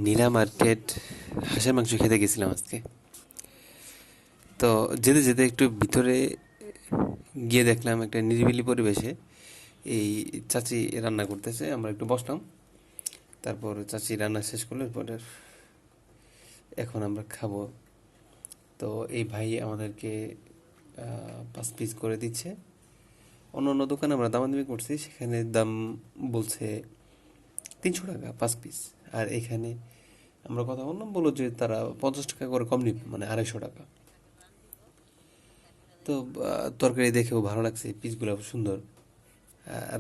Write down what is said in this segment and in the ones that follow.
নীলা market হাঁসের মাংস খেতে গেছিলাম আজকে। তো যেতে যেতে একটু ভিতরে গিয়ে দেখলাম একটা নিরিবিলি পরিবেশে এই চাচি রান্না করতেছে। আমরা একটু বসলাম, তারপর চাচি রান্না শেষ করলো, এরপরে এখন আমরা খাবো। তো এই ভাই আমাদেরকে 5 পিস করে দিচ্ছে। অন্য অন্য দোকানে আমরা দামাদামি করছি, সেখানে দাম বলছে 300 টাকা 5 পিস। আর এখানে আমরা কথা বললাম, বললো যে তারা 50 টাকা করে কম নিবে, মানে 250 টাকা। তো তরকারি দেখেও ভালো লাগছে, পিসগুলো সুন্দর,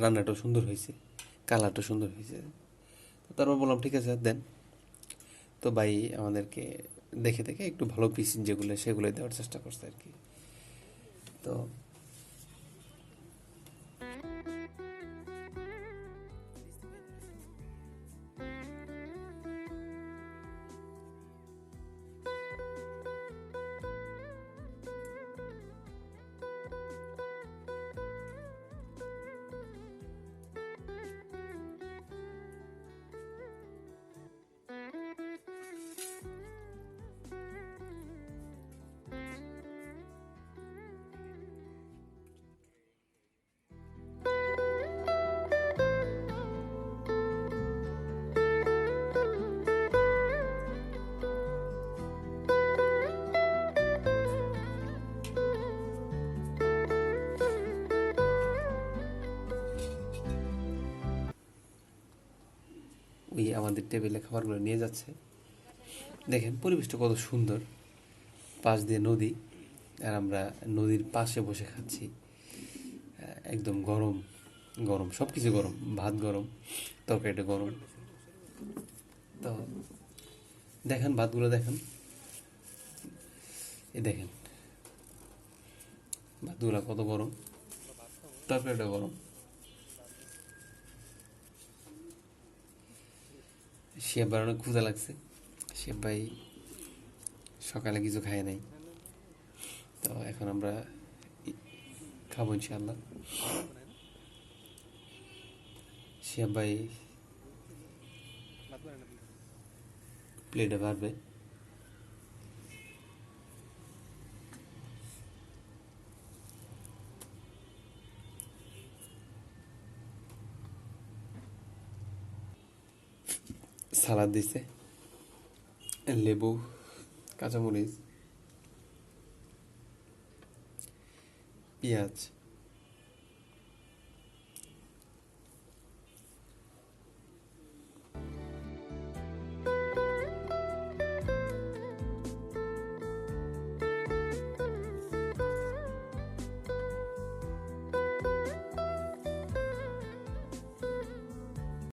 রান্নাটাও সুন্দর হয়েছে, কালারটা সুন্দর হয়েছে। তো তারপর বললাম ঠিক আছে দেন। তো ভাই আমাদেরকে দেখে দেখে একটু ভালো পিস যেগুলো সেগুলো দেওয়ার চেষ্টা করছে আর কি। তো ওই আমাদের টেবিলে খাবারগুলো নিয়ে যাচ্ছে। দেখেন পরিবেশটা কত সুন্দর, পাশ দিয়ে নদী, আর আমরা নদীর পাশে বসে খাচ্ছি। একদম গরম গরম, সব কিছু গরম, ভাত গরম, তরকারিটা গরম। তো দেখেন ভাতগুলো দেখেন, এই দেখেন ভাতগুলো কত গরম, তরকারিটা গরম। শেফ ভাই অনেক ক্ষুধা লাগছে, শেফ ভাই সকালে কিছু খায় নাই। তো এখন আমরা খাবো ইনশাল্লাহ। শেফ ভাই প্লেটে পারবে। সালাদ দিছে, লেবু, কাঁচামরিচ, পেঁয়াজ,